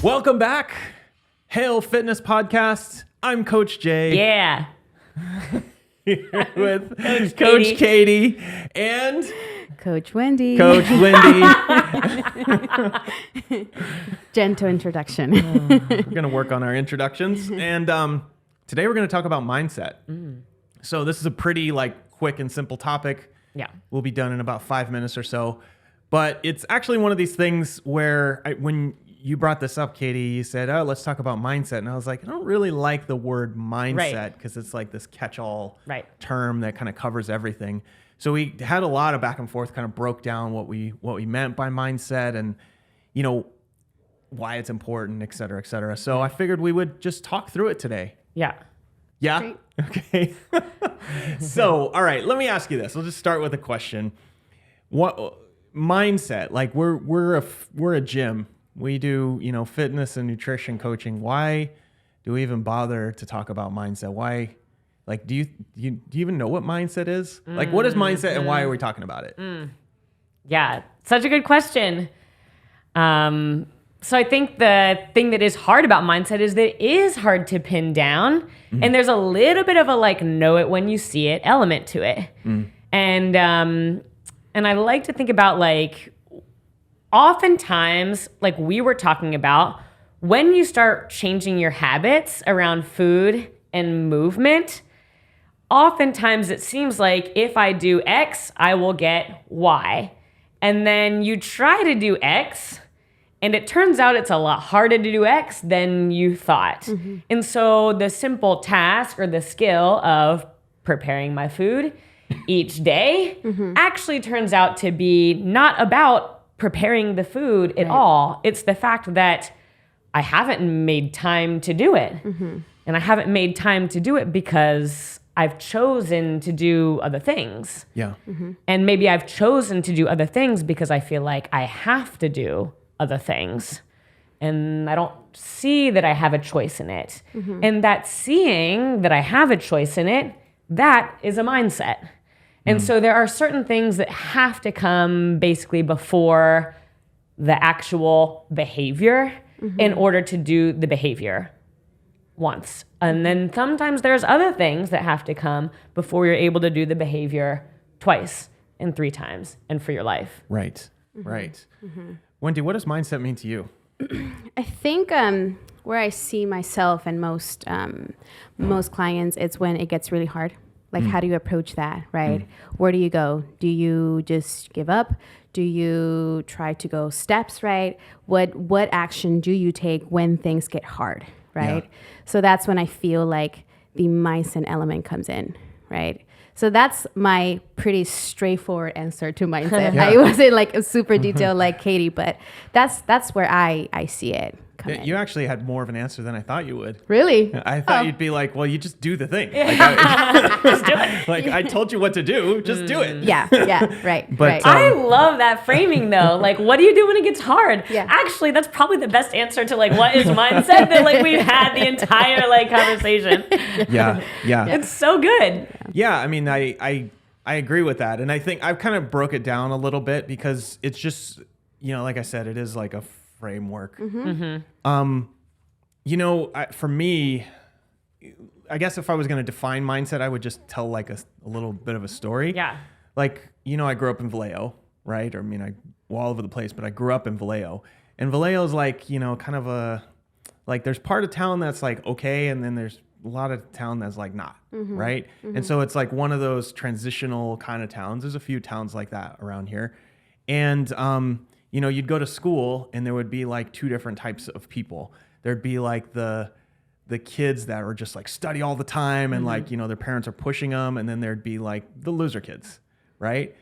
Welcome back, Hale Fitness Podcast. I'm Coach Jay. Yeah. Here with Coach Katie and Coach Wendy. Coach Wendy. Gentle introduction. We're going to work on our introductions. And today we're going to talk about mindset. So this is a pretty quick and simple topic. Yeah. We'll be done in about 5 minutes or so. But it's actually one of these things where when you brought this up, Katie, you said, oh, let's talk about mindset. And I was like, I don't really like the word mindset because it's like this catch-all term that kind of covers everything. So we had a lot of back and forth, kind of broke down what we meant by mindset and, why it's important, et cetera, et cetera. So I figured we would just talk through it today. Yeah. Yeah? Great. Okay. So, all right, let me ask you this. We'll just start with a question. What mindset, we're a gym. We do, fitness and nutrition coaching. Why do we even bother to talk about mindset? Why, do you even know what mindset is? What is mindset and why are we talking about it? Yeah, such a good question. So I think the thing that is hard about mindset is that it is hard to pin down. Mm-hmm. And there's a little bit of a know it when you see it element to it. And I like to think about oftentimes, we were talking about, when you start changing your habits around food and movement, oftentimes it seems like if I do X, I will get Y. And then you try to do X, and it turns out it's a lot harder to do X than you thought. Mm-hmm. And so the simple task or the skill of preparing my food each day actually turns out to be not about preparing the food at all. It's the fact that I haven't made time to do it. Mm-hmm. And I haven't made time to do it because I've chosen to do other things. Yeah. Mm-hmm. And maybe I've chosen to do other things because I feel like I have to do other things. And I don't see that I have a choice in it. Mm-hmm. And that seeing that I have a choice in it, that is a mindset. And so there are certain things that have to come basically before the actual behavior in order to do the behavior once. And then sometimes there's other things that have to come before you're able to do the behavior twice and 3 times and for your life. Right, right. Mm-hmm. Wendy, what does mindset mean to you? I think where I see myself and most clients, it's when it gets really hard. How do you approach that, right? Where do you go? Do you just give up? Do you try to go steps, right? What action do you take when things get hard, right? Yeah. So that's when I feel like the mindset element comes in, right? So that's my pretty straightforward answer to mindset. Yeah. I wasn't a super detailed like Katie, but that's where I see it. You actually had more of an answer than I thought you would. Really? I thought you'd be like, well, you just do the thing. Just do it. I told you what to do, just do it. Yeah, right. But right. I love that framing though. What do you do when it gets hard? Yeah. Actually, that's probably the best answer to what is mindset that we've had the entire conversation. Yeah. It's so good. Yeah, I mean, I agree with that. And I think I've kind of broke it down a little bit because it's just, like I said, it is like a framework. For me, I guess if I was going to define mindset, I would just tell a little bit of a story. Yeah. I grew up in Vallejo, right? Or I all over the place, but I grew up in Vallejo. And Vallejo is kind of a, there's part of town that's okay, and then there's a lot of town that's not, right? And so it's one of those transitional kind of towns. There's a few towns like that around here. And, you'd go to school and there would be 2 different types of people. There'd be the kids that were just study all the time and their parents are pushing them. And then there'd be the loser kids, right?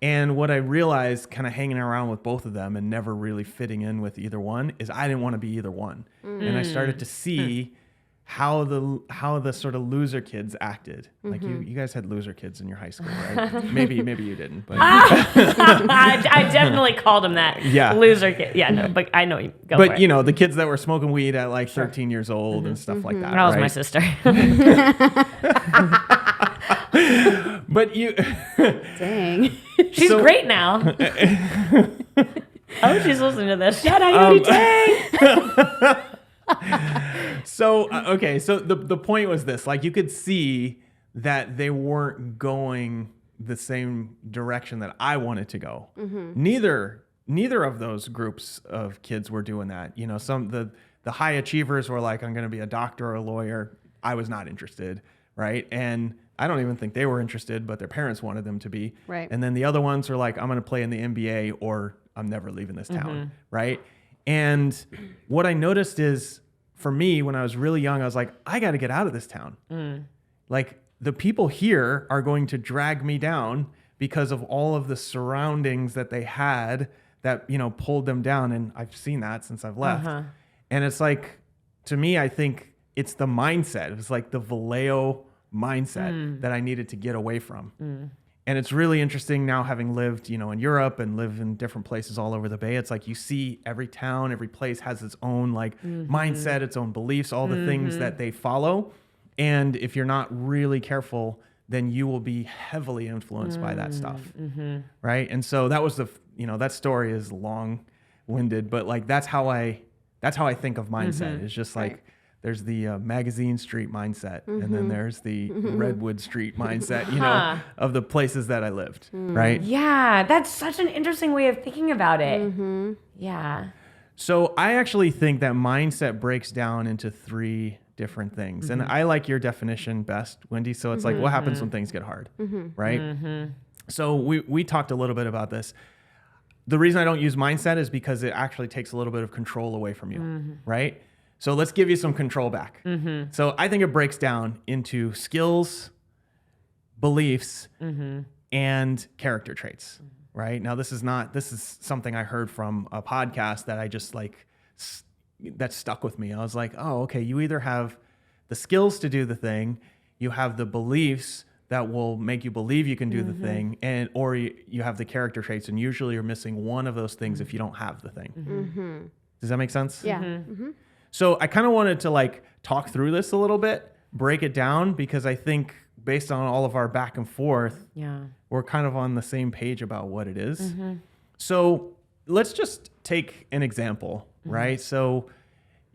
And what I realized kind of hanging around with both of them and never really fitting in with either one is I didn't want to be either one. And I started to see how the sort of loser kids acted. You guys had loser kids in your high school, right? maybe you didn't, but I definitely called them that. Yeah, loser kid. Yeah, no, but I know you go. But for it. The kids that were smoking weed at 13 years old and stuff like that. That was right? my sister. But you, dang, she's great now. Oh, she's listening to this. Shout out Yodi So, okay. So the point was this, like you could see that they weren't going the same direction that I wanted to go. Neither of those groups of kids were doing that. You know, the high achievers were like, I'm going to be a doctor or a lawyer. I was not interested. Right. And I don't even think they were interested, but their parents wanted them to be. Right. And then the other ones were like, I'm going to play in the NBA or I'm never leaving this town. Right. And what I noticed is for me, when I was really young, I was like, I got to get out of this town. Like the people here are going to drag me down because of all of the surroundings that they had that, you know, pulled them down. And I've seen that since I've left. And it's like, to me, I think it's the mindset. It was like the Vallejo mindset that I needed to get away from. And it's really interesting now, having lived, you know, in Europe and live in different places all over the Bay. It's like you see every town, every place has its own like mindset, its own beliefs, all the things that they follow. And if you're not really careful, then you will be heavily influenced by that stuff. Right. And so that was that story is long-winded, but like that's how I think of mindset. It's just like there's the Magazine Street mindset, and then there's the Redwood Street mindset, you know, of the places that I lived, right? Yeah, that's such an interesting way of thinking about it. Yeah. So I actually think that mindset breaks down into 3 different things. And I like your definition best, Wendy. So it's like, what happens when things get hard, right? So we talked a little bit about this. The reason I don't use mindset is because it actually takes a little bit of control away from you, right? So let's give you some control back. So I think it breaks down into skills, beliefs, and character traits, right? Now, this is something I heard from a podcast that I just like, that stuck with me. I was like, oh, okay, you either have the skills to do the thing, you have the beliefs that will make you believe you can do the thing, or you have the character traits, and usually you're missing one of those things if you don't have the thing. Does that make sense? Yeah. So I kind of wanted to like talk through this a little bit, break it down, because I think based on all of our back and forth, we're kind of on the same page about what it is. So let's just take an example, right? So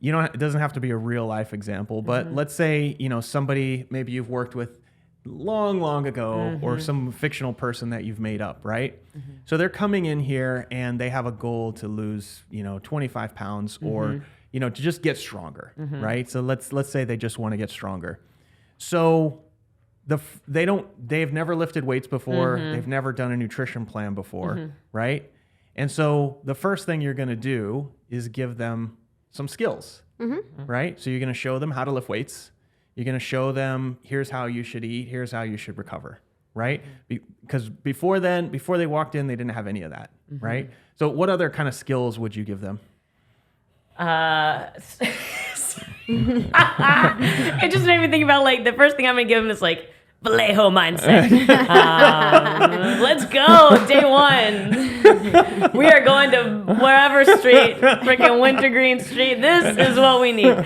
it doesn't have to be a real life example, but let's say, somebody maybe you've worked with long ago, or some fictional person that you've made up, right? So they're coming in here and they have a goal to lose, 25 pounds or, to just get stronger, right? So let's say they just want to get stronger. So they've never lifted weights before. They've never done a nutrition plan before, right? And so the first thing you're going to do is give them some skills, right? So you're going to show them how to lift weights. You're going to show them, here's how you should eat. Here's how you should recover, right? Because before they walked in, they didn't have any of that, right? So what other kind of skills would you give them? It just made me think about like the first thing I'm going to give them is like Vallejo mindset. Let's go, day 1. We are going to wherever street, freaking Wintergreen Street. This is what we need.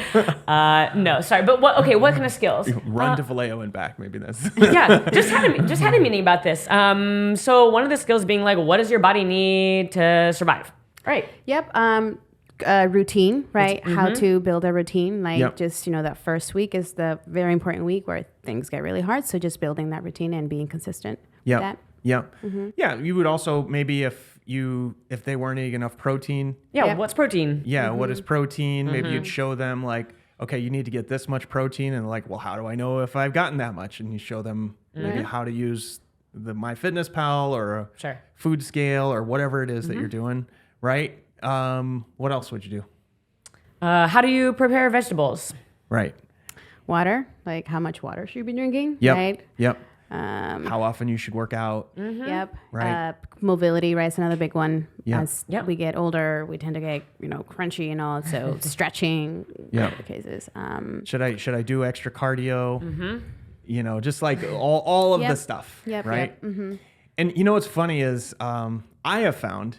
No, sorry, but what kind of skills? Run to Vallejo and back, maybe that's. Yeah, just had a meeting about this. So one of the skills being like, what does your body need to survive? Right. Yep. Routine, right? How to build a routine. Like just, that first week is the very important week where things get really hard. So just building that routine and being consistent with that. Yeah. You would also maybe if they weren't eating enough protein. Yeah. What's protein? Yeah. What is protein? Maybe you'd show them like, okay, you need to get this much protein. And like, well, how do I know if I've gotten that much? And you show them maybe how to use the MyFitnessPal or a food scale or whatever it is that you're doing. Right. What else would you do? How do you prepare vegetables? Right. Water, like how much water should you be drinking? Yep. Right. Yep. How often you should work out. Yep. Right. Mobility, right? It's another big one. Yep. As we get older, we tend to get, crunchy and all. So stretching, the cases. Should I do extra cardio? Just like all of the stuff. Yep. Right. Yep. And what's funny is I have found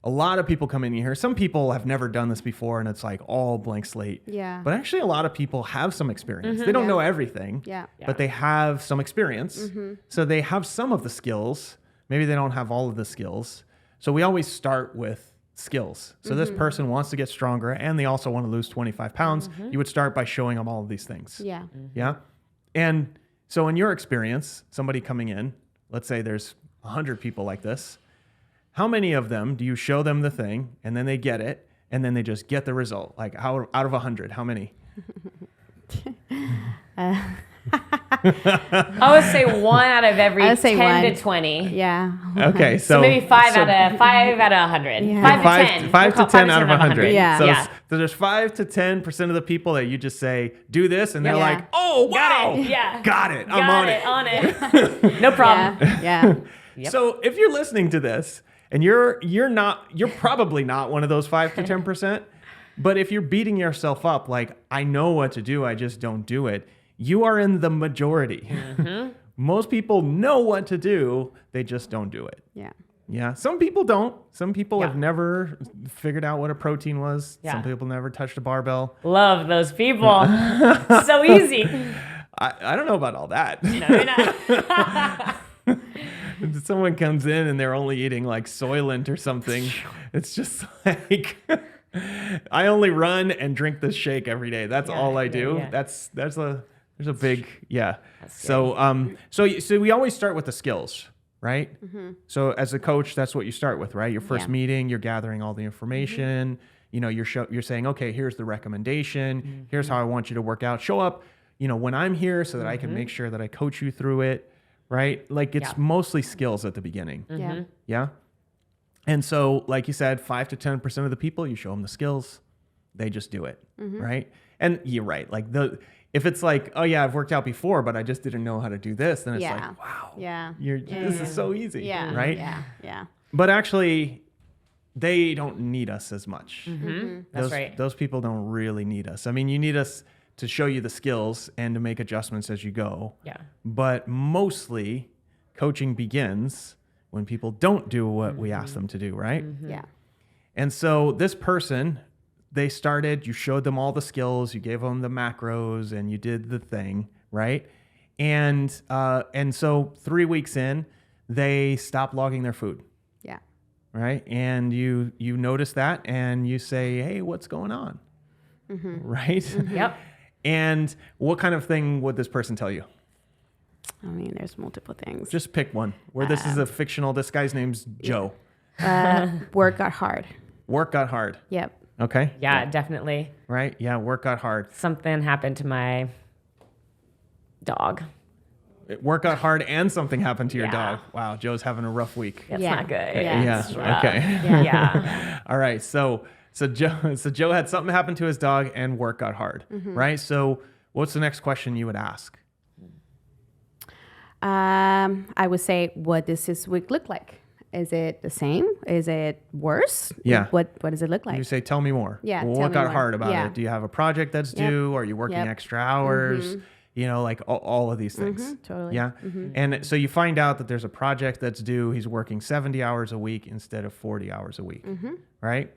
a lot of people come in here. Some people have never done this before, and it's like all blank slate. Yeah. But actually, a lot of people have some experience. They don't know everything. Yeah. But they have some experience. So they have some of the skills. Maybe they don't have all of the skills. So we always start with skills. So this person wants to get stronger and they also want to lose 25 pounds. You would start by showing them all of these things. Yeah. Yeah. And so in your experience, somebody coming in, let's say there's 100 people like this. How many of them do you show them the thing and then they get it and then they just get the result? Like how, out of 100, how many? I would say 1 out of every 10 to 20. Yeah. Okay, So maybe 5 out of 100. Yeah. 5 to 10. 5 to 10 out of 100. Yeah. So, Yeah. so there's 5 to 10% of the people that you just say, do this, and they're Yeah. like, oh, wow. Got it. Yeah. Got it. I'm Got on it. on it. No problem. Yeah. Yep. So if you're listening to this and you're probably not one of those 5 to 10%, but if you're beating yourself up like, I know what to do, I just don't do it, you are in the majority. Most people know what to do, they just don't do it. Yeah. Yeah, some people don't. Some people Yeah. have never figured out what a protein was. Yeah. Some people never touched a barbell. Love those people. So easy. I don't know about all that. No, you're not. Someone comes in and they're only eating like Soylent or something. It's just like I only run and drink this shake every day. That's all I do. yeah. There's a big So so we always start with the skills, right? So as a coach, that's what you start with, right? Your first Yeah. meeting, you're gathering all the information. You know, you're saying, okay, here's the recommendation. Here's how I want you to work out. Show up, you know, when I'm here so that I can make sure that I coach you through it, right? Like it's Yeah. mostly skills at the beginning. Yeah. Yeah. And so, like you said, 5 to 10% of the people, you show them the skills, they just do it, right? And you're right. Like if it's like, oh yeah, I've worked out before, but I just didn't know how to do this, then it's Yeah. like, wow, Yeah. this is so easy, Yeah. right? Yeah. Yeah. But actually, they don't need us as much. That's right. Those people don't really need us. I mean, you need us to show you the skills and to make adjustments as you go. Yeah. But mostly, coaching begins when people don't do what we ask them to do, right? Yeah. And so this person, they started, you showed them all the skills, you gave them the macros, and you did the thing, right? And so 3 weeks in, they stopped logging their food, Yeah. right? And you notice that, and you say, hey, what's going on, right? Yep. And what kind of thing would this person tell you? I mean, there's multiple things. Just pick one. Where this is a fictional, this guy's name's Joe. Work got hard. Work got hard. Yep. Okay. Yeah, definitely. Right? Yeah, work got hard. Something happened to my dog. Work got hard and something happened to your Yeah. dog. Wow, Joe's having a rough week. That's Yeah. not good. Yeah. It's rough. Okay. Yeah. All right. So Joe had something happen to his dog and work got hard. Right? So what's the next question you would ask? I would say, what does this week look like? Is it the same? Is it worse? Yeah. What does it look like? You say, tell me more. Yeah, Well, tell what me got more. hard about Yeah. it? Do you have a project that's Yep. due? Are you working Yep. extra hours? You know, like all of these things. Totally. Yeah. And so you find out that there's a project that's due. He's working 70 hours a week instead of 40 hours a week. Right.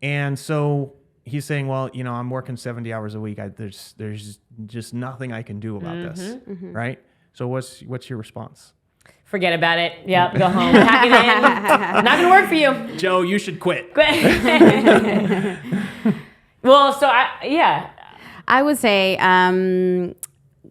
And so he's saying, well, you know, I'm working 70 hours a week. There's just nothing I can do about this. Right. So what's your response? Forget about it. Yep. Go home. Pack it in. Not gonna work for you. Joe, you should quit. Well, so I would say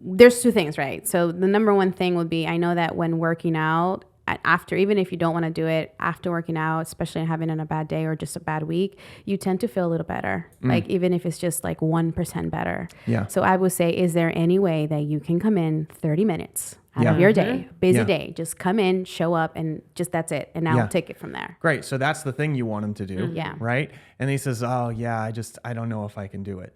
there's two things, right? So the number one thing would be, I know that when working out, after, even if you don't want to do it after working out, especially having a bad day or just a bad week, you tend to feel a little better. Like even if it's just like 1% better. Yeah. So I would say, is there any way that you can come in 30 minutes out of your day, busy day, just come in, show up, and just that's it. And now I'll take it from there. Great. So that's the thing you want him to do. Yeah. Right. And he says, oh yeah, I don't know if I can do it.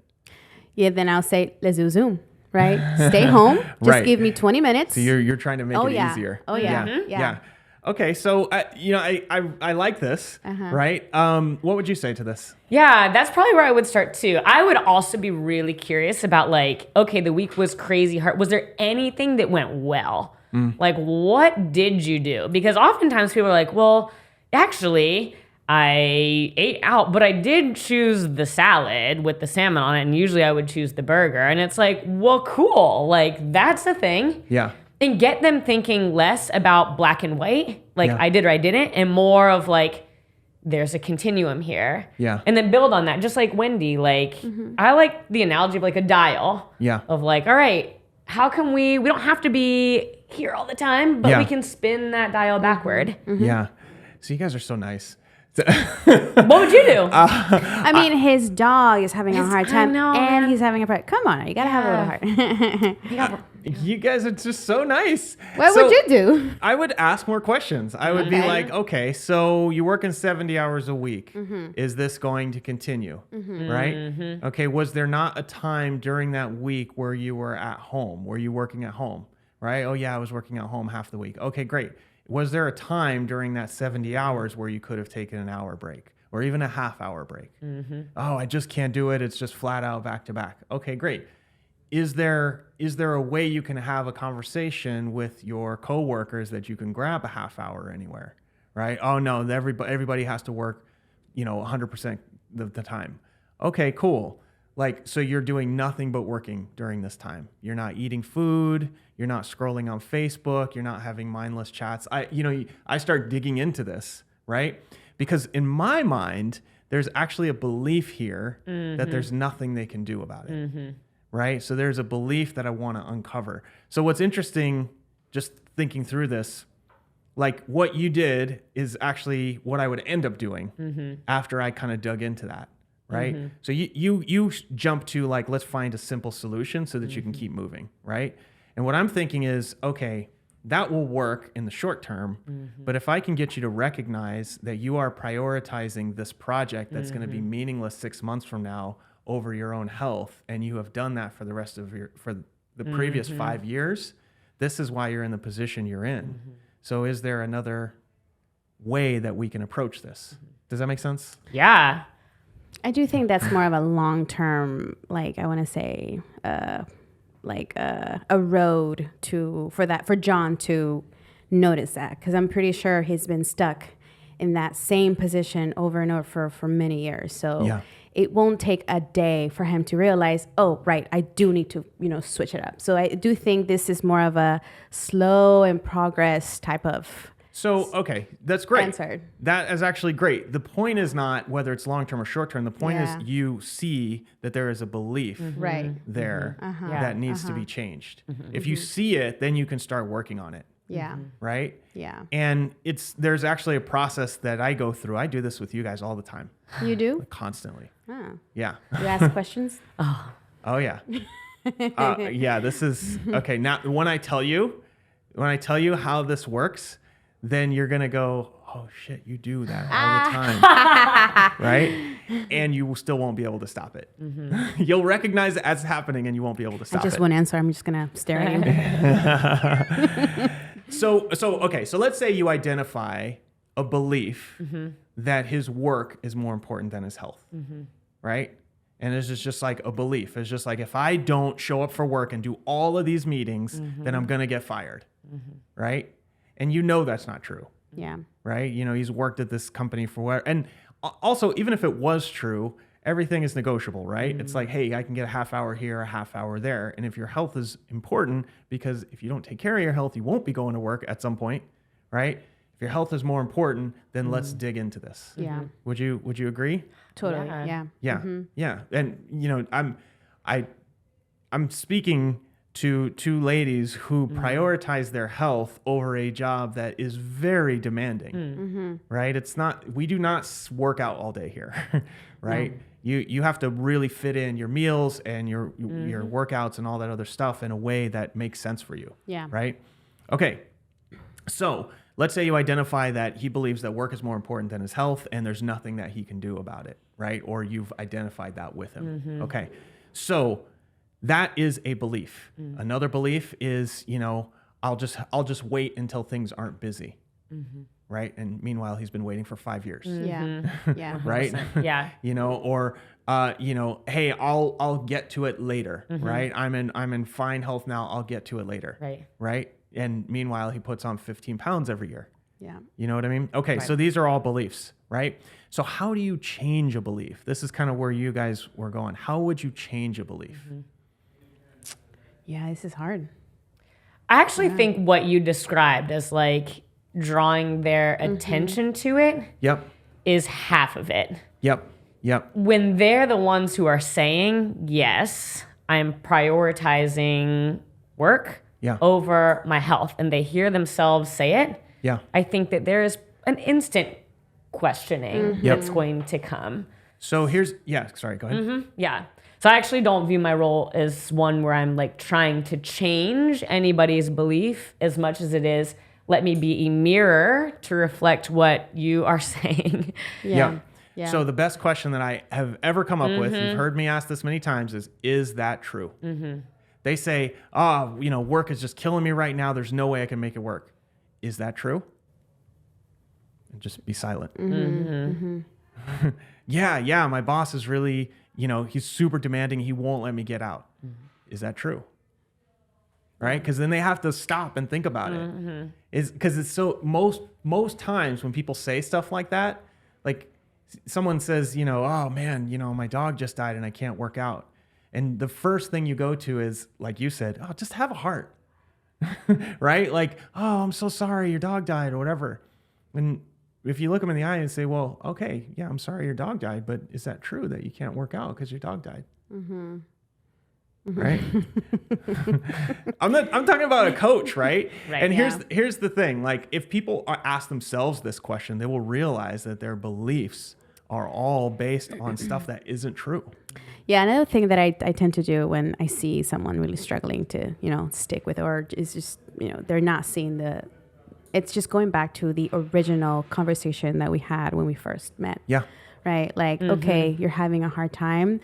Yeah, then I'll say, let's do Zoom, right? Stay home. Just Right. give me 20 minutes. So you're trying to make it easier. Oh, yeah. Yeah. Okay. So, I like this, right? What would you say to this? Yeah, that's probably where I would start too. I would also be really curious about like, okay, the week was crazy hard. Was there anything that went well? Like, what did you do? Because oftentimes people are like, well, actually, I ate out, but I did choose the salad with the salmon on it, and usually I would choose the burger. And it's like, well, cool. Like, that's the thing. Yeah. And get them thinking less about black and white, like Yeah. I did or I didn't, and more of like, there's a continuum here. Yeah. And then build on that. Just like Wendy, like I like the analogy of like a dial. Yeah. Of like, all right, how can we don't have to be here all the time, but we can spin that dial backward. Yeah. So you guys are so nice. What would you do? I mean, his dog is having a hard time, know, and man. he's having a part. Come on, you gotta have a little heart. You guys are just so nice. What So would you do? I would ask more questions. I would be like, okay, so you're working 70 hours a week. Is this going to continue? Right? Okay, was there not a time during that week where you were at home? Were you working at home? Right? Oh, yeah, I was working at home half the week. Okay, great. Was there a time during that 70 hours where you could have taken an hour break or even a half hour break? Oh, I just can't do it. It's just flat out back to back. Okay, great. Is there a way you can have a conversation with your coworkers that you can grab a half hour anywhere, right? Oh no, everybody has to work, 100% the time. Okay, cool. Like, so you're doing nothing but working during this time. You're not eating food. You're not scrolling on Facebook. You're not having mindless chats. I start digging into this, right? Because in my mind, there's actually a belief here that there's nothing they can do about it. Right? So there's a belief that I want to uncover. So what's interesting, just thinking through this, like what you did is actually what I would end up doing after I kind of dug into that, right? So you jump to like, let's find a simple solution so that you can keep moving, right? And what I'm thinking is, okay, that will work in the short term, but if I can get you to recognize that you are prioritizing this project that's going to be meaningless 6 months from now over your own health, and you have done that for the previous 5 years, this is why you're in the position you're in. So is there another way that we can approach this? Does that make sense? Yeah. I do think that's more of a long-term, like I want to say, a road for John to notice that, because I'm pretty sure he's been stuck in that same position over and over for many years. So it won't take a day for him to realize, oh, right, I do need to, switch it up. So I do think this is more of a slow and progress type of. So, okay, that's great. Answered. That is actually great. The point is not whether it's long-term or short-term. The point is you see that there is a belief Right. there that needs to be changed. If you see it, then you can start working on it. Yeah. Right? Yeah. And there's actually a process that I go through. I do this with you guys all the time. You do? Constantly. Oh. Yeah. You ask questions? Oh yeah. Yeah, this is okay. Now when I tell you how this works, then you're going to go, oh shit, you do that all the time. Right? And you still won't be able to stop it. You'll recognize it as happening and you won't be able to stop it. I just won't answer. I'm just going to stare at you. So let's say you identify a belief that his work is more important than his health, right? And it's just like a belief. It's just like, if I don't show up for work and do all of these meetings, then I'm going to get fired, right? And that's not true. Yeah. Right? He's worked at this company for what? And also, even if it was true, everything is negotiable, right? It's like, hey, I can get a half hour here, a half hour there. And if your health is important, because if you don't take care of your health, you won't be going to work at some point, right? If your health is more important, then let's dig into this. Yeah. Would you agree? Totally. Yeah. Yeah. Yeah. And I'm speaking to two ladies who prioritize their health over a job that is very demanding, right? We do not work out all day here, right? No. You have to really fit in your meals and your workouts and all that other stuff in a way that makes sense for you. Yeah. Right? Okay. So let's say you identify that he believes that work is more important than his health and there's nothing that he can do about it, right? Or you've identified that with him. Okay. So that is a belief. Another belief is, I'll just wait until things aren't busy. Right? And meanwhile, he's been waiting for 5 years. Yeah. Yeah. Right? Yeah. Or hey, I'll get to it later, right? I'm in fine health now. I'll get to it later. Right. Right? And meanwhile, he puts on 15 pounds every year. Yeah. You know what I mean? Okay, right. So these are all beliefs, right? So how do you change a belief? This is kind of where you guys were going. How would you change a belief? Yeah, this is hard. I actually think what you described as like drawing their attention to it Yep. is half of it. Yep. When they're the ones who are saying, yes, I'm prioritizing work over my health, and they hear themselves say it, I think that there is an instant questioning that's going to come. So here's, sorry, go ahead. Yeah. So I actually don't view my role as one where I'm like trying to change anybody's belief as much as it is, let me be a mirror to reflect what you are saying. Yeah. So the best question that I have ever come up with, you've heard me ask this many times, is that true? They say, work is just killing me right now. There's no way I can make it work. Is that true? And just be silent. Yeah, my boss is really, he's super demanding. He won't let me get out. Is that true? Right? Because then they have to stop and think about it. Because it's so, most times when people say stuff like that, like someone says, oh man, my dog just died and I can't work out. And the first thing you go to is, like you said, oh, just have a heart. Right? Like, oh, I'm so sorry your dog died or whatever. And if you look them in the eye and say, well, okay, yeah, I'm sorry your dog died, but is that true that you can't work out because your dog died? Right? I'm talking about a coach, right? And here's the thing. Like, if people ask themselves this question, they will realize that their beliefs are all based on stuff that isn't true. Yeah, another thing that I tend to do when I see someone really struggling to, stick with, or is just, they're not seeing it's just going back to the original conversation that we had when we first met. Yeah. Right? Like, okay, you're having a hard time.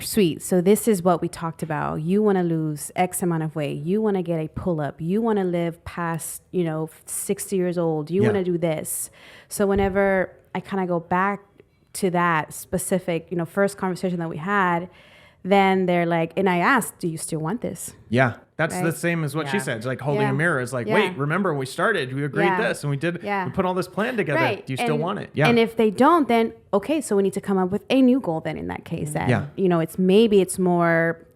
Sweet. So this is what we talked about. You want to lose X amount of weight. You want to get a pull-up. You want to live past, 60 years old. You want to do this. So whenever I kind of go back to that specific, first conversation that we had, then they're like, and I asked, do you still want this? Yeah. That's the same as what she said. It's like holding a mirror. It's like, wait, remember we started, we agreed this and we did, we put all this plan together. Right. Do you still want it? Yeah. And if they don't, then okay, so we need to come up with a new goal then in that case. That, it's more,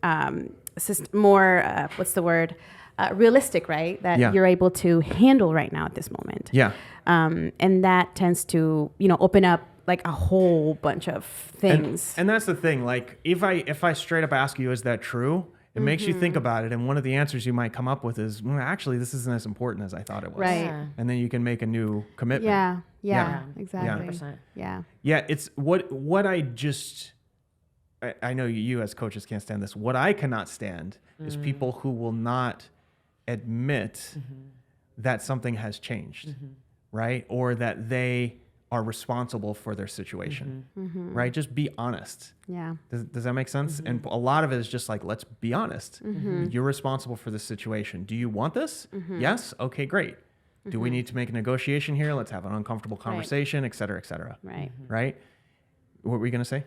realistic, right? That you're able to handle right now at this moment. Yeah. And that tends to, open up like a whole bunch of things. And that's the thing. Like if I straight up ask you, is that true? It makes you think about it. And one of the answers you might come up with is, well, actually, this isn't as important as I thought it was. Right. Yeah. And then you can make a new commitment. Yeah. Exactly. 100%. Yeah. It's what I know you as coaches can't stand this. What I cannot stand is people who will not admit that something has changed, right? Or that they are responsible for their situation, right? Just be honest. Yeah. Does that make sense? And a lot of it is just like, let's be honest. You're responsible for this situation. Do you want this? Yes? Okay, great. Do we need to make a negotiation here? Let's have an uncomfortable conversation, et cetera, et cetera. Right. Right? What were you going to say?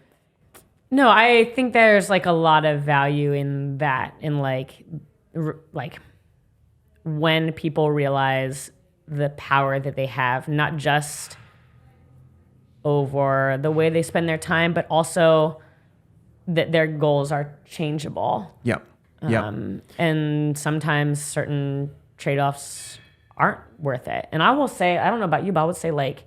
No, I think there's like a lot of value in that, in like when people realize the power that they have, not just over the way they spend their time, but also that their goals are changeable. Yep. And sometimes certain trade-offs aren't worth it. And I will say, I don't know about you, but I would say like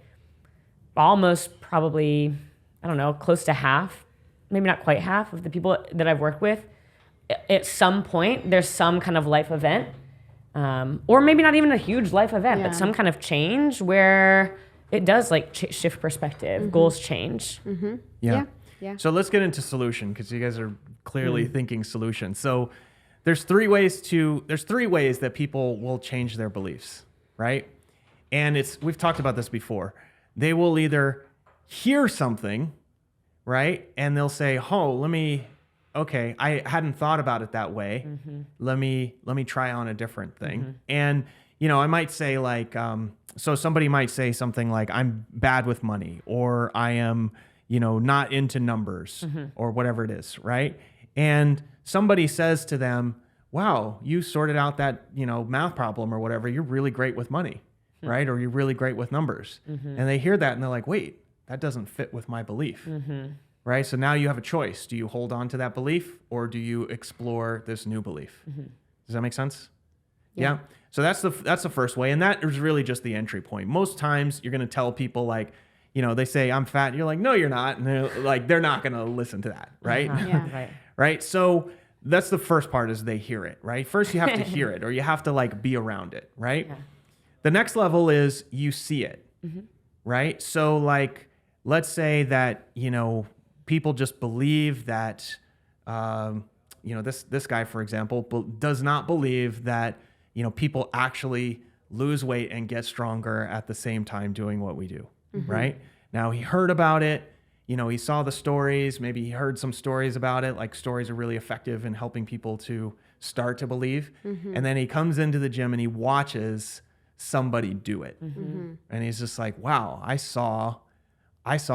almost probably, I don't know, close to half, maybe not quite half of the people that I've worked with, at some point, there's some kind of life event, or maybe not even a huge life event, but some kind of change where it does like shift perspective, goals change. Yeah. So let's get into solution, because you guys are clearly thinking solution. So there's three ways that people will change their beliefs, right? And we've talked about this before. They will either hear something, right? And they'll say, okay, I hadn't thought about it that way. Let me try on a different thing. And, I might say like, so somebody might say something like, I'm bad with money, or I am, not into numbers, or whatever it is, right? And somebody says to them, wow, you sorted out that, math problem or whatever. You're really great with money, right? Or you're really great with numbers. And they hear that and they're like, wait, that doesn't fit with my belief. Right? So now you have a choice. Do you hold on to that belief, or do you explore this new belief? Does that make sense? Yeah. So that's the first way. And that is really just the entry point. Most times you're going to tell people like, they say I'm fat. And you're like, no, you're not. And they're not going to listen to that. Right. Yeah. Right. Right. So that's the first part is they hear it. Right. First, you have to hear it or you have to like be around it. Right. Yeah. The next level is you see it. Right. So like, let's say that, people just believe that, this guy, for example, does not believe that, people actually lose weight and get stronger at the same time doing what we do. Right. Now he heard about it. He saw the stories. Maybe he heard some stories about it. Like stories are really effective in helping people to start to believe. And then he comes into the gym and he watches somebody do it. And he's just like, wow, I saw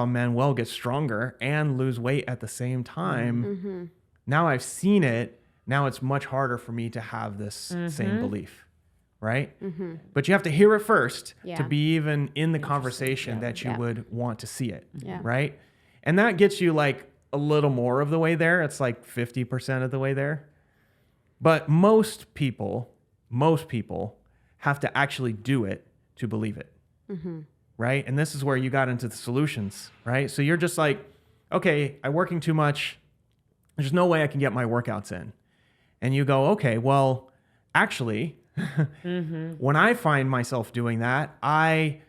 Manuel get stronger and lose weight at the same time. Now I've seen it. Now it's much harder for me to have this same belief. Right. But you have to hear it first to be even in the conversation that you would want to see it. Right. And that gets you like a little more of the way there. It's like 50% of the way there. But most people have to actually do it to believe it. Right. And this is where you got into the solutions. Right. So you're just like, okay, I'm working too much. There's no way I can get my workouts in. And you go, okay, well, actually, when I find myself doing that, I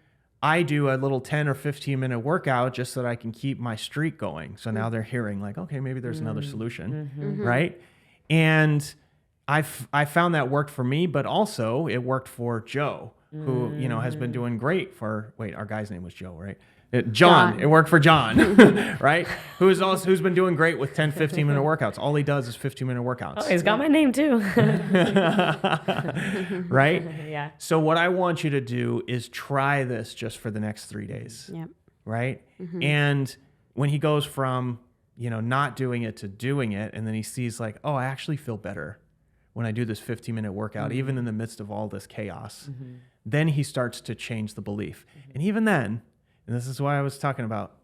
do a little 10 or 15 minute workout just so that I can keep my streak going. So now they're hearing like, okay, maybe there's another solution. Right. And I found that worked for me, but also it worked for Joe, who, has been doing great for, our guy's name was Joe, right? John. It worked for John, right? Who's been doing great with 10, 15 minute workouts. All he does is 15-minute workouts. Oh, he's got my name too. Right? Yeah. So what I want you to do is try this just for the next 3 days. Yep. Right? And when he goes from, not doing it to doing it, and then he sees like, oh, I actually feel better when I do this 15-minute workout, even in the midst of all this chaos, then he starts to change the belief. And even then, and this is why I was talking about,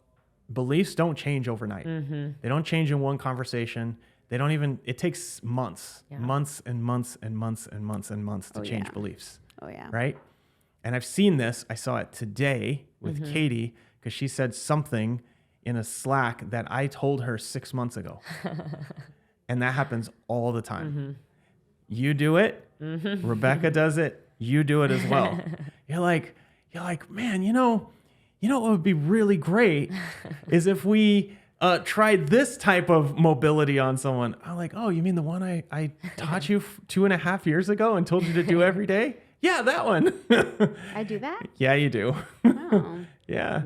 beliefs don't change overnight. They don't change in one conversation. It takes months and months and months and months to change beliefs. Oh, yeah. Right? And I've seen this. I saw it today with Katie because she said something in a Slack that I told her 6 months ago. And that happens all the time. You do it. Rebecca does it. You do it as well. You're like, man, what would be really great is if we tried this type of mobility on someone. I'm like, oh, you mean the one I taught you 2.5 years ago and told you to do every day? Yeah, that one. I do that? Yeah, you do. Oh. Yeah.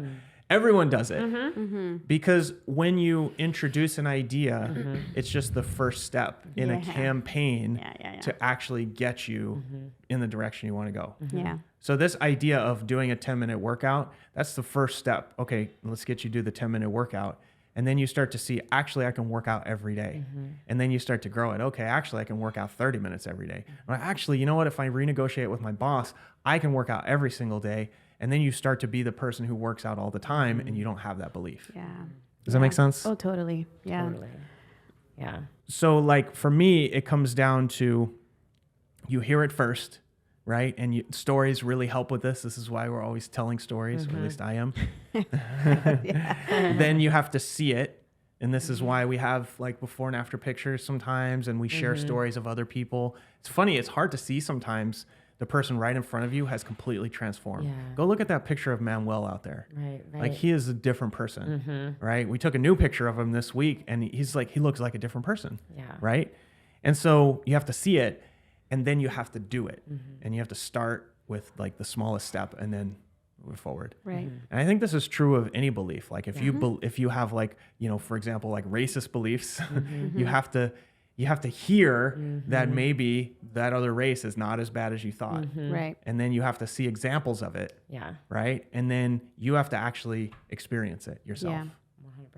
Everyone does it. Because when you introduce an idea, it's just the first step in a campaign to actually get you in the direction you want to go. Yeah. So this idea of doing a 10-minute workout, that's the first step. Okay, let's get you to do the 10-minute workout. And then you start to see, actually, I can work out every day. And then you start to grow it. Okay, actually, I can work out 30 minutes every day. Or actually, you know what? If I renegotiate with my boss, I can work out every single day. And then you start to be the person who works out all the time and you don't have that belief. Yeah. Does that make sense? Oh, totally. Yeah. Totally. Yeah. So like for me, it comes down to you hear it first, right? And stories really help with this. This is why we're always telling stories, or at least I am. Then you have to see it. And this is why we have like before and after pictures sometimes, and we share stories of other people. It's funny. It's hard to see sometimes. The person right in front of you has completely transformed. Yeah. Go look at that picture of Manuel out there. Right. Like he is a different person, right? We took a new picture of him this week and he looks like a different person, right? And so you have to see it and then you have to do it. And you have to start with like the smallest step and then move forward. Right. And I think this is true of any belief. Like if you have like, for example, like racist beliefs, you have to hear that maybe that other race is not as bad as you thought. Right. And then you have to see examples of it. Yeah. Right. And then you have to actually experience it yourself.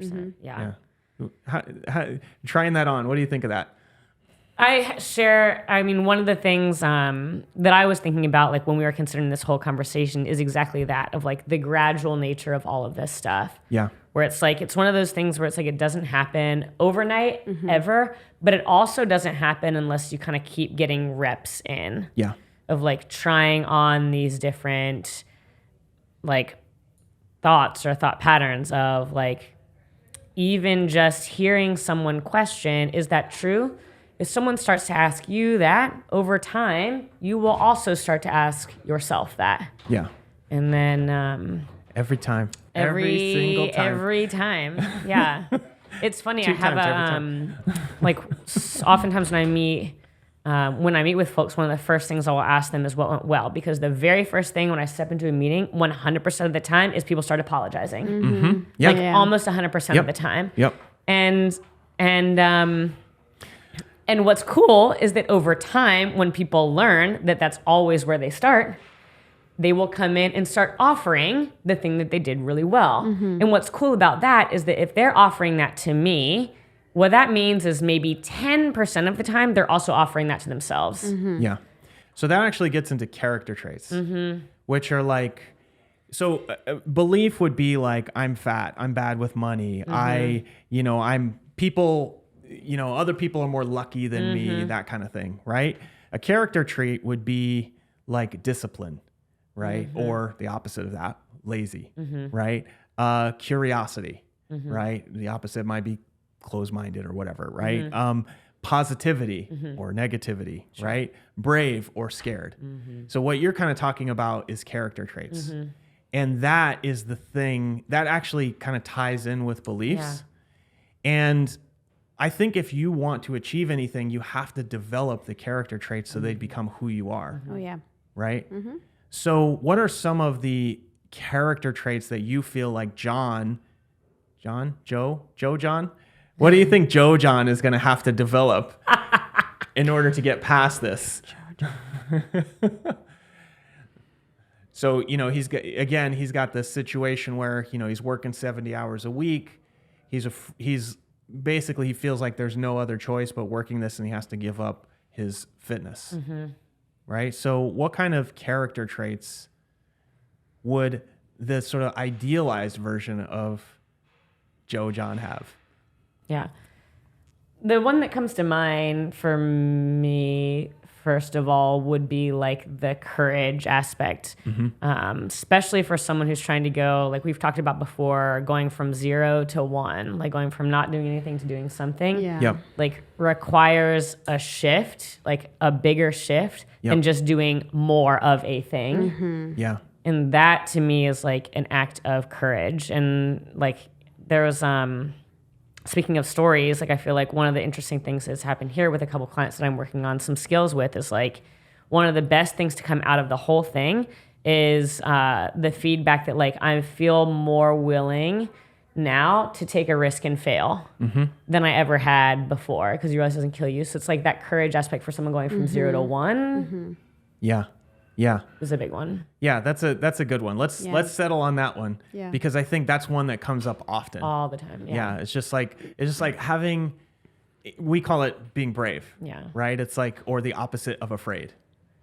Yeah. 100%. Yeah. Trying that on. What do you think of that? One of the things that I was thinking about, like when we were considering this whole conversation, is exactly that, of like the gradual nature of all of this stuff. Yeah. Where it's like, it's one of those things where it's like, it doesn't happen overnight ever, but it also doesn't happen unless you kind of keep getting reps in. Yeah. Of like trying on these different like thoughts or thought patterns of like, even just hearing someone question, is that true? If someone starts to ask you that over time, you will also start to ask yourself that. Yeah. And then Every time. Every single time. Every time. Yeah. It's funny. Two I have times every like oftentimes when I meet with folks, one of the first things I will ask them is what went well, because the very first thing when I step into a meeting, 100% of the time is people start apologizing. Mm-hmm. Yep. Like almost 100% of the time. Yep. And what's cool is that over time, when people learn that that's always where they start, they will come in and start offering the thing that they did really well. And what's cool about that is that if they're offering that to me, what that means is maybe 10% of the time, they're also offering that to themselves. Yeah. So that actually gets into character traits, which are like, so belief would be like, I'm fat, I'm bad with money, I'm people, other people are more lucky than me, that kind of thing, right? A character trait would be like discipline, right? Or the opposite of that, lazy, right? Curiosity, right? The opposite might be closed-minded or whatever, right? Positivity or negativity, right? Brave or scared. So what you're kind of talking about is character traits. And that is the thing that actually kind of ties in with beliefs. And I think if you want to achieve anything, you have to develop the character traits so they become who you are. Oh, yeah. Right? So what are some of the character traits that you feel like Joe John? What do you think Joe John is going to have to develop in order to get past this? So, he's got this situation where, he's working 70 hours a week. He's basically, he feels like there's no other choice but working this, and he has to give up his fitness. Right? So what kind of character traits would the sort of idealized version of Joe John have? Yeah. The one that comes to mind for me, first of all, would be like the courage aspect, especially for someone who's trying to go, like we've talked about before, going from 0 to 1, like going from not doing anything to doing something. Yeah. Yep. Like requires a shift, like a bigger shift than just doing more of a thing. Yeah. And that to me is like an act of courage. And like there was, speaking of stories, like I feel like one of the interesting things that's happened here with a couple clients that I'm working on some skills with is like one of the best things to come out of the whole thing is the feedback that like I feel more willing now to take a risk and fail than I ever had before, because you realize it doesn't kill you. So it's like that courage aspect for someone going from 0 to 1 Yeah. Yeah. is a big one. Yeah, that's a good one. Let's settle on that one, because I think that's one that comes up often. All the time. Yeah, it's just like having, we call it being brave. Yeah. Right? It's like, or the opposite of afraid,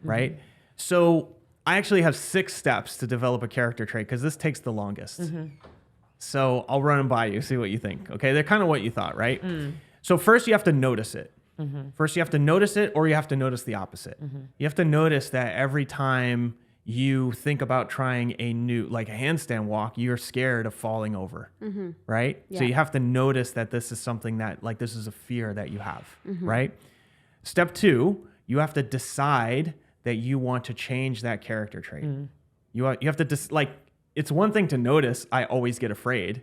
right? So I actually have 6 steps to develop a character trait, because this takes the longest. So I'll run them by you, see what you think. Okay, they're kind of what you thought, right? So first you have to notice it. First you have to notice it, or you have to notice the opposite. You have to notice that every time you think about trying a new, like a handstand walk, you're scared of falling over, right? Yeah. So you have to notice that this is something that, like, this is a fear that you have, right? Step 2, you have to decide that you want to change that character trait. You have to, it's one thing to notice, I always get afraid.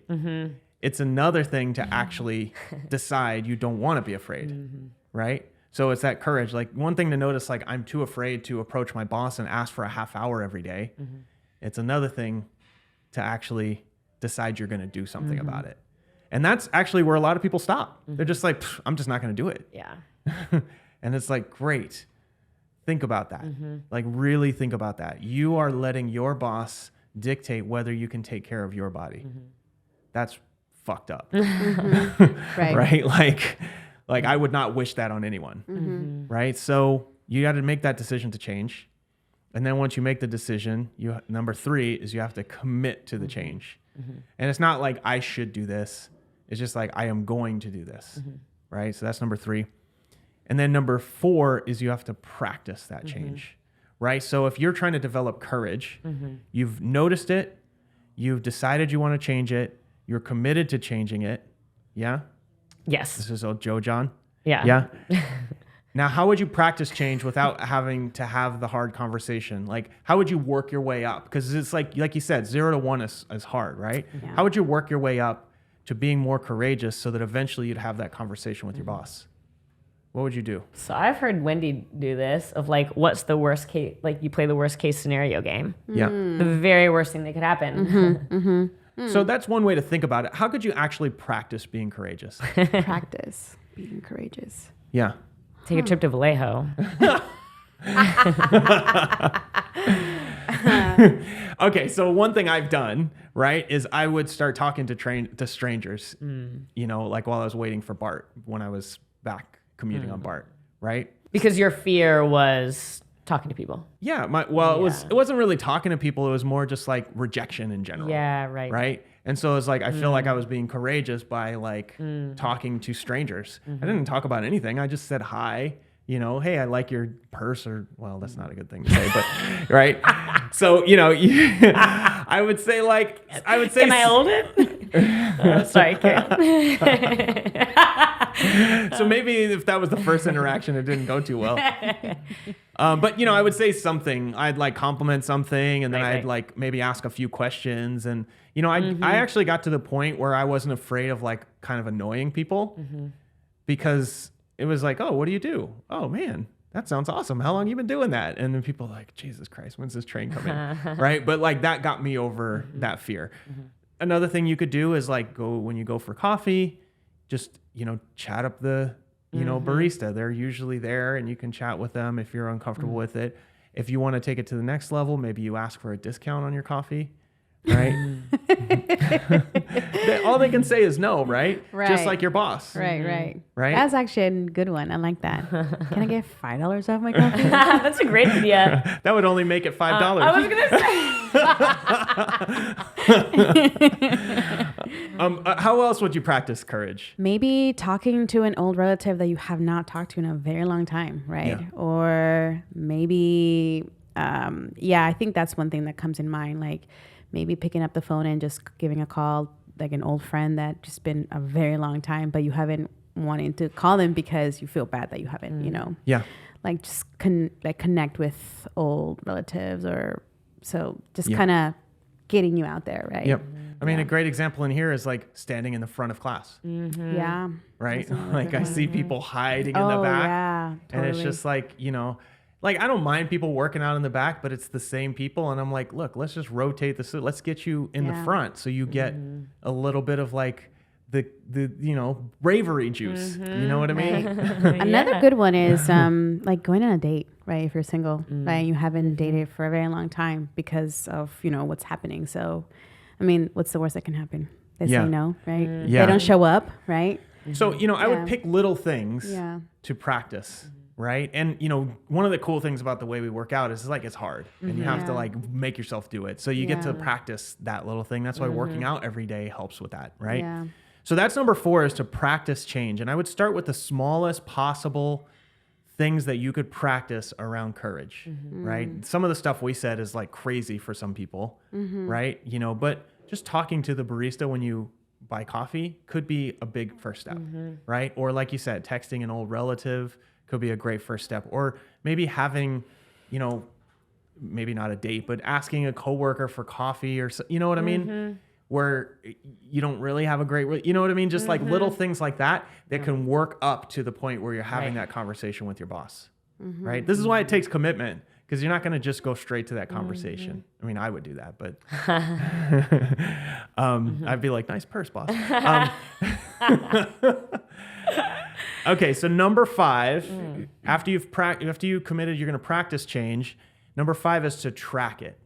It's another thing to actually decide you don't want to be afraid, right? So it's that courage. Like, one thing to notice, like, I'm too afraid to approach my boss and ask for a half hour every day. It's another thing to actually decide you're going to do something about it. And that's actually where a lot of people stop. They're just like, I'm just not going to do it. Yeah. And it's like, great. Think about that. Like, really think about that. You are letting your boss dictate whether you can take care of your body. That's fucked up. Right. Right? Like I would not wish that on anyone. Right? So you got to make that decision to change. And then once you make the decision, number 3 is you have to commit to the change. And it's not like I should do this. It's just like I am going to do this. Right? So that's number 3. And then number 4 is you have to practice that change. Right? So if you're trying to develop courage, you've noticed it, You've decided you want to change it. You're committed to changing it. Yeah? Yes. This is old Joe John. Yeah. Yeah? Now, how would you practice change without having to have the hard conversation? Like, how would you work your way up? Because it's like you said, 0 to 1 is hard, right? Yeah. How would you work your way up to being more courageous so that eventually you'd have that conversation with your boss? What would you do? So I've heard Wendy do this of like, what's the worst case? Like you play the worst case scenario game. Yeah. The very worst thing that could happen. So that's one way to think about it. How could you actually practice being courageous? Practice being courageous. Yeah. Take a trip to Vallejo. Okay, so one thing I've done, right, is I would start talking to strangers, you know, like while I was waiting for BART when I was back commuting on BART, right? Because your fear was talking to people. Yeah, it wasn't really talking to people, it was more just like rejection in general. Yeah, right. Right? And so it's like I feel like I was being courageous by like talking to strangers. I didn't talk about anything. I just said hi, you know, hey, I like your purse, or well, that's not a good thing to say, but right? So, you know, I would say Can I hold it? Sorry, Karen. So maybe if that was the first interaction, it didn't go too well. But, you know, I would say something. I'd like compliment something, and then I'd like maybe ask a few questions. And, you know, I actually got to the point where I wasn't afraid of like kind of annoying people because it was like, oh, what do you do? Oh, man, that sounds awesome. How long have you been doing that? And then people are like, Jesus Christ, when's this train coming? Right? But like that got me over that fear. Another thing you could do is like when you go for coffee, just, you know, chat up the, you know, barista. They're usually there and you can chat with them if you're uncomfortable with it. If you want to take it to the next level, maybe you ask for a discount on your coffee, right? All they can say is no, right? Just like your boss. Right. Right? That's actually a good one. I like that. Can I get $5 off my coffee? That's a great idea. That would only make it $5. I was going to say. How else would you practice courage? Maybe talking to an old relative that you have not talked to in a very long time, right? Yeah. Or maybe, I think that's one thing that comes in mind. Like maybe picking up the phone and just giving a call, like an old friend that just been a very long time, but you haven't wanting to call them because you feel bad that you haven't, you know. Yeah. Like just connect with old relatives, or so just kind of getting you out there, right? Yep. I mean, a great example in here is like standing in the front of class. Yeah. Right? Like I see people hiding in the back. Yeah, totally. And it's just like, you know, like I don't mind people working out in the back, but it's the same people. And I'm like, look, let's just rotate this. Let's get you in the front so you get a little bit of like the you know, bravery juice. You know what I mean? Another good one is like going on a date, right? If you're single, right? You haven't dated for a very long time because of, you know, what's happening. So, I mean, what's the worst that can happen? They say no, right? Yeah. They don't show up, right? So, you know, I would pick little things Yeah. to practice, right? And, you know, one of the cool things about the way we work out is like it's hard and you have to like make yourself do it. So you get to practice that little thing. That's why working out every day helps with that, right? Yeah. So that's number 4, is to practice change. And I would start with the smallest possible things that you could practice around courage, right? Some of the stuff we said is like crazy for some people, right? You know, but just talking to the barista when you buy coffee could be a big first step, right? Or like you said, texting an old relative could be a great first step. Or maybe having, you know, maybe not a date, but asking a coworker for coffee or, you know what I mean? Where you don't really have a great, you know what I mean? Just like little things like that can work up to the point where you're having that conversation with your boss, right? This is why it takes commitment, because you're not going to just go straight to that conversation. I mean, I would do that, but I'd be like, nice purse, boss. Okay, so number 5, after you committed, you're going to practice change. Number 5 is to track it.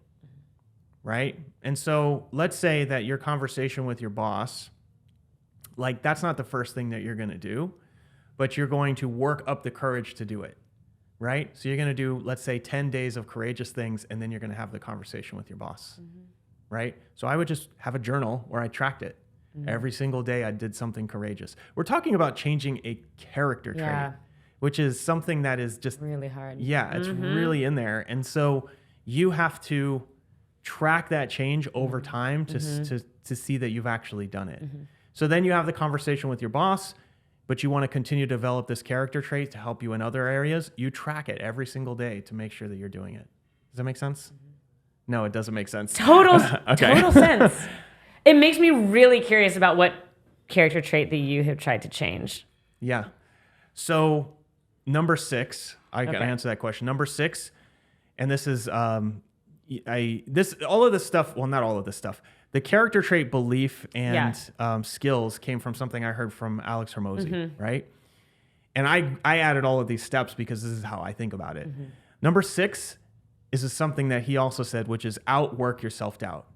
Right? And so let's say that your conversation with your boss, like that's not the first thing that you're going to do, but you're going to work up the courage to do it. Right? So you're going to do, let's say, 10 days of courageous things, and then you're going to have the conversation with your boss. Right? So I would just have a journal where I tracked it. Every single day I did something courageous. We're talking about changing a character trait, which is something that is just really hard. Yeah, it's really in there. And so you have to track that change over time to see that you've actually done it. So then you have the conversation with your boss, but you want to continue to develop this character trait to help you in other areas. You track it every single day to make sure that you're doing it. Does that make sense? No, it doesn't make sense. Total sense. It makes me really curious about what character trait that you have tried to change. Yeah. So number 6, I can answer that question. Number 6, and this is all of this stuff. Well, not all of this stuff. The character trait belief and skills came from something I heard from Alex Hormozy, right? And I added all of these steps because this is how I think about it. Number 6 is something that he also said, which is outwork your self-doubt.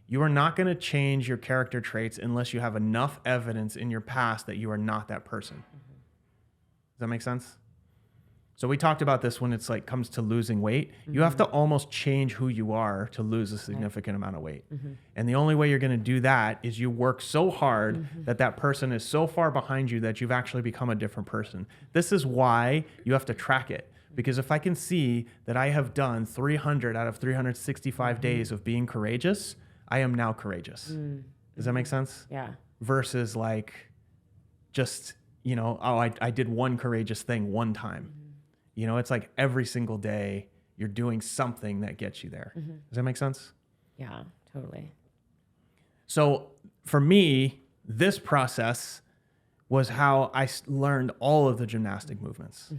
You are not going to change your character traits unless you have enough evidence in your past that you are not that person. Does that make sense? So we talked about this when it's like comes to losing weight. You have to almost change who you are to lose a significant amount of weight. And the only way you're going to do that is you work so hard that that person is so far behind you that you've actually become a different person. This is why you have to track it. Because if I can see that I have done 300 out of 365 days of being courageous, I am now courageous. Does that make sense? Yeah. Versus like just, I did one courageous thing one time. It's like every single day you're doing something that gets you there. Does that make sense? Yeah, totally. So for me, this process was how I learned all of the gymnastic movements,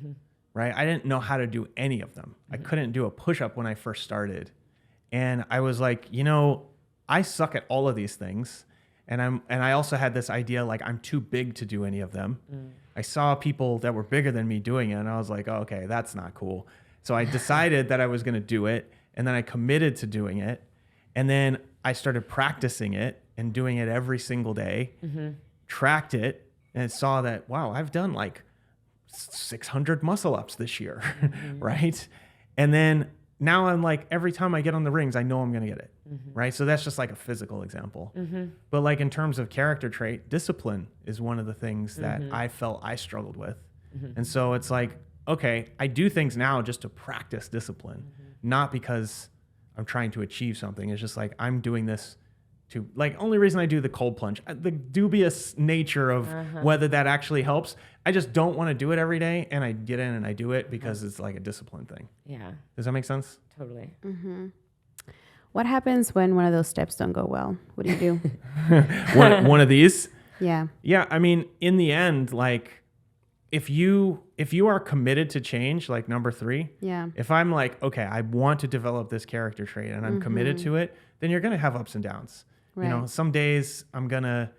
right? I didn't know how to do any of them. I couldn't do a push-up when I first started. And I was like, I suck at all of these things. And I also had this idea, like, I'm too big to do any of them. I saw people that were bigger than me doing it, and I was like, oh, okay, that's not cool. So I decided that I was going to do it, and then I committed to doing it. And then I started practicing it and doing it every single day, tracked it, and saw that, wow, I've done like 600 muscle ups this year, right? And then now I'm like, every time I get on the rings, I know I'm going to get it, right? So that's just like a physical example. But like in terms of character trait, discipline is one of the things that I felt I struggled with. And so it's like, okay, I do things now just to practice discipline, not because I'm trying to achieve something. It's just like, I'm doing this to, like, only reason I do the cold plunge, the dubious nature of whether that actually helps. I just don't want to do it every day, and I get in and I do it because it's like a discipline thing. Yeah. Does that make sense? Totally. What happens when one of those steps don't go well? What do you do? one of these? Yeah. Yeah. I mean, in the end, like, if you are committed to change, like number 3, if I'm like, okay, I want to develop this character trait and I'm committed to it, then you're going to have ups and downs. Right. Some days I'm going to,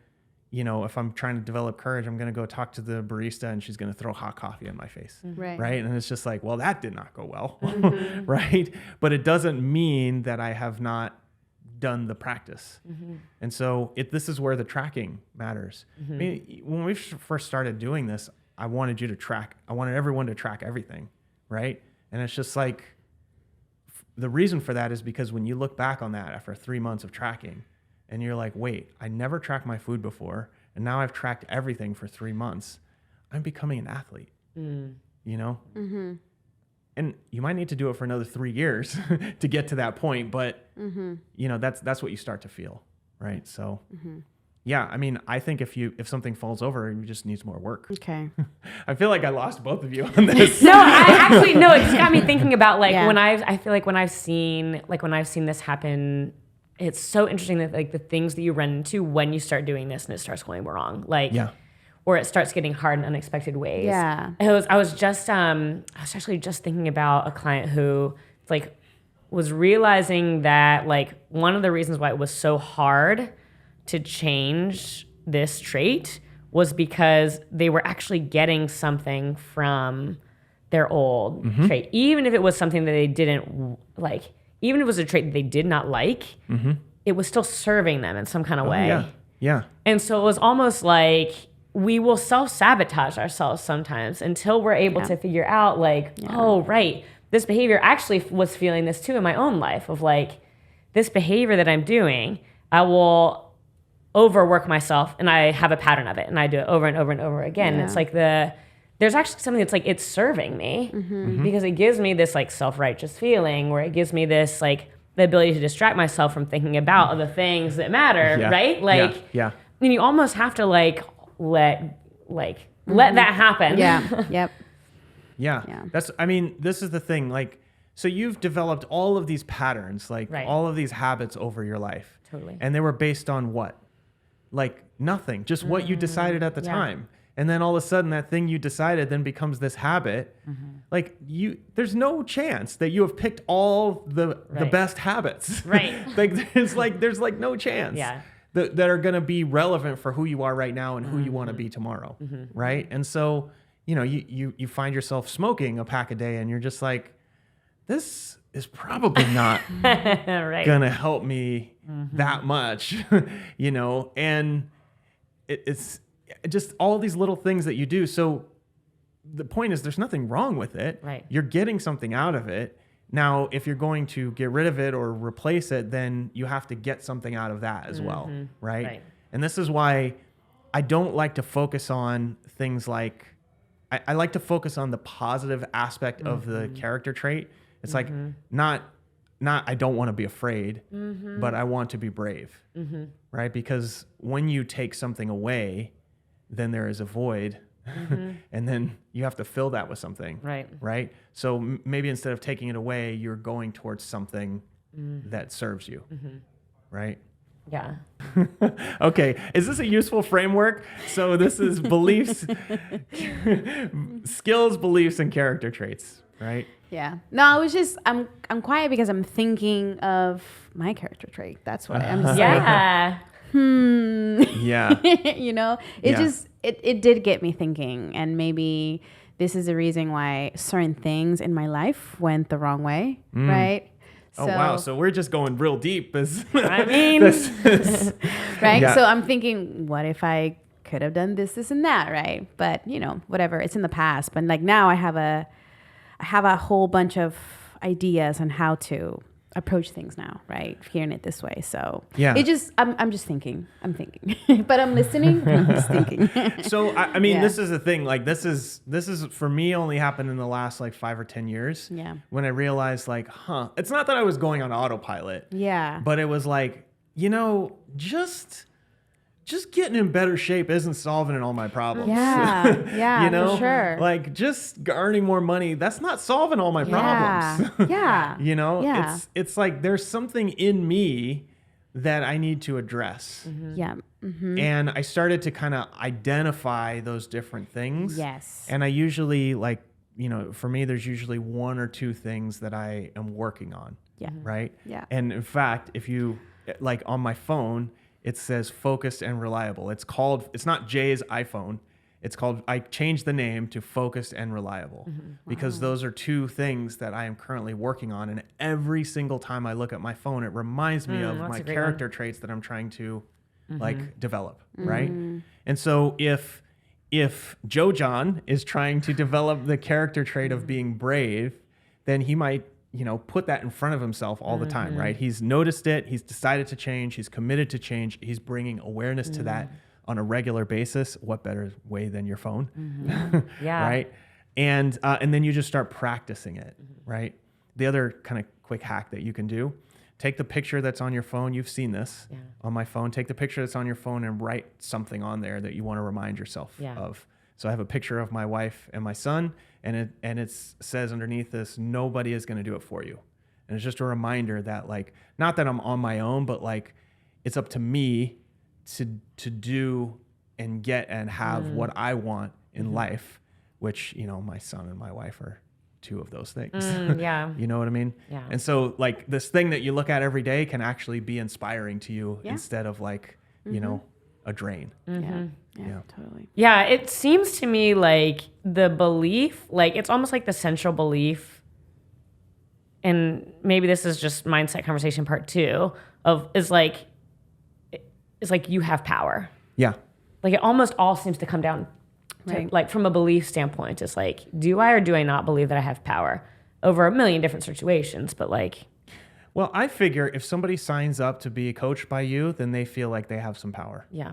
if I'm trying to develop courage, I'm going to go talk to the barista and she's going to throw hot coffee in my face. Right. And it's just like, well, that did not go well. Right. But it doesn't mean that I have not done the practice. And so this is where the tracking matters. I mean, when we first started doing this, I wanted everyone to track everything. Right. And it's just like, the reason for that is because when you look back on that after 3 months of tracking and you're like, wait, I never tracked my food before, and now I've tracked everything for 3 months, I'm becoming an athlete, And you might need to do it for another 3 years to get to that point, but that's what you start to feel, right? So yeah, I mean, I think if something falls over, it just needs more work. Okay. I feel like I lost both of you on this. No, it just got me thinking about like I feel like when I've seen this happen, it's so interesting that like the things that you run into when you start doing this and it starts going wrong, like or it starts getting hard in unexpected ways. Yeah. I was actually just thinking about a client who like was realizing that like one of the reasons why it was so hard to change this trait was because they were actually getting something from their old trait. Even if it was something that they didn't like, even if it was a trait that they did not like, it was still serving them in some kind of way. Yeah. And so it was almost like we will self-sabotage ourselves sometimes until we're able to figure out like, oh, right, this behavior actually was feeling this too in my own life of like, this behavior that I'm doing, I will overwork myself and I have a pattern of it and I do it over and over and over again. And it's like there's actually something that's like, it's serving me because it gives me this like self-righteous feeling, or it gives me this like the ability to distract myself from thinking about the things that matter, Yeah. right? Like, Yeah. and you almost have to let that happen. Yeah. Yep. Yeah. Yeah. This is the thing. Like, so you've developed all of these patterns, like Right. all of these habits over your life. Totally. And they were based on what? Like nothing, just what you decided at the yeah. time. And then all of a sudden that thing you decided then becomes this habit. Like there's no chance that you have picked all the Right. best habits. Right. there's no chance. Yeah. That are going to be relevant for who you are right now and who you want to be tomorrow. Right. And so, you find yourself smoking a pack a day and you're just like, this is probably not Right. going to help me that much, and it's just all these little things that you do. So the point is there's nothing wrong with it. Right. You're getting something out of it. Now, if you're going to get rid of it or replace it, then you have to get something out of that as well, right? Right. And this is why I don't like to focus on things like, I like to focus on the positive aspect of the character trait. It's like, not I don't want to be afraid, but I want to be brave, right? Because when you take something away, then there is a void. And then you have to fill that with something. Right. So maybe instead of taking it away, you're going towards something that serves you. Right. Yeah. Okay. Is this a useful framework? So this is beliefs, skills, beliefs, and character traits. Right. Yeah. No, I was just I'm quiet because I'm thinking of my character trait. That's what I'm just Yeah. Yeah. It did get me thinking, and maybe this is the reason why certain things in my life went the wrong way, right? Oh, wow. So we're just going real deep. I mean, right? Yeah. So I'm thinking, what if I could have done this, and that, right? But whatever. It's in the past. But like now, I have a whole bunch of ideas on how to approach things now, right? Hearing it this way. So yeah, I'm just thinking, but I'm listening. I'm just thinking. So I mean, this is the thing. Like this is for me only happened in the last like 5 or 10 years. Yeah. When I realized like, it's not that I was going on autopilot. Yeah. But it was like, just getting in better shape isn't solving all my problems. Yeah. For sure. Like just earning more money, that's not solving all my problems. Yeah. Yeah. It's like there's something in me that I need to address. Yeah. And I started to kind of identify those different things. Yes. And I usually for me, there's usually 1 or 2 things that I am working on. Yeah. Right. Yeah. And in fact, if you like on my phone, it says focused and reliable. It's not Jay's iPhone. I changed the name to focused and reliable because those are 2 things that I am currently working on. And every single time I look at my phone, it reminds me of my character traits that I'm trying to develop. Right. And so if Joe John is trying to develop the character trait of being brave, then he might put that in front of himself all the time, right? He's noticed it. He's decided to change. He's committed to change. He's bringing awareness to that on a regular basis. What better way than your phone? Yeah. Right. And then you just start practicing it, right? The other kind of quick hack that you can do, take the picture that's on your phone. You've seen this on my phone. Take the picture that's on your phone and write something on there that you want to remind yourself of. So I have a picture of my wife and my son, and it says underneath this, nobody is going to do it for you. And it's just a reminder that like, not that I'm on my own, but like it's up to me to do and get and have what I want in life, which, my son and my wife are 2 of those things. Yeah. You know what I mean? Yeah. And so like this thing that you look at every day can actually be inspiring to you instead of like, a drain. Yeah, totally. Yeah, it seems to me like the belief, like it's almost like the central belief, and maybe this is just mindset conversation part 2 is like you have power. Yeah. Like it almost all seems to come down to, like from a belief standpoint, it's like, do I or do I not believe that I have power over a million different situations? But like, well, I figure if somebody signs up to be coached by you, then they feel like they have some power. yeah.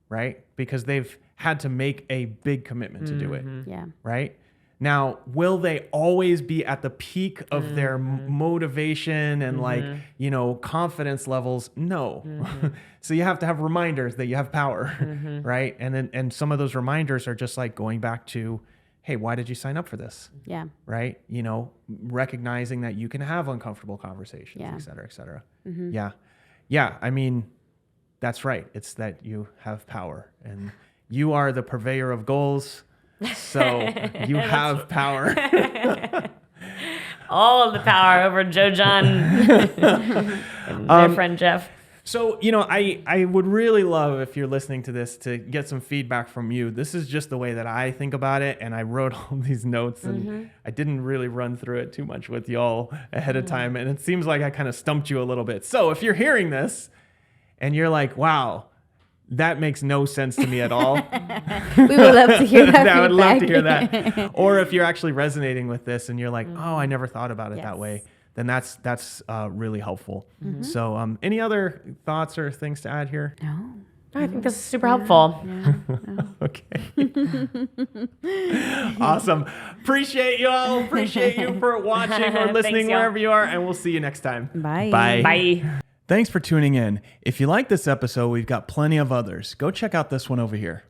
Right? Because they've had to make a big commitment to do it. Yeah. Right? Now, will they always be at the peak of their motivation and like, you know, confidence levels? No. So you have to have reminders that you have power, right? And some of those reminders are just like going back to, hey, why did you sign up for this? Yeah. Right? You know, recognizing that you can have uncomfortable conversations, Yeah. et cetera, et cetera. Yeah. Yeah. I mean, that's right. It's that you have power and you are the purveyor of goals. So you have power. All of the power over Joe John and their friend Jeff. So, you know, I would really love, if you're listening to this, to get some feedback from you. This is just the way that I think about it. And I wrote all these notes and I didn't really run through it too much with y'all ahead of time. And it seems like I kind of stumped you a little bit. So if you're hearing this and you're like, wow, that makes no sense to me at all. We would love to hear that. I would love to hear feedback. that. Or if you're actually resonating with this and you're like, oh, I never thought about it that Yes. way, then that's really helpful. So any other thoughts or things to add here? No. I think this is super helpful. Okay. Awesome. Appreciate you all. Appreciate you for watching or listening Thanks, y'all. wherever you are. And we'll see you next time. Bye. Bye. Thanks for tuning in. If you like this episode, we've got plenty of others. Go check out this one over here.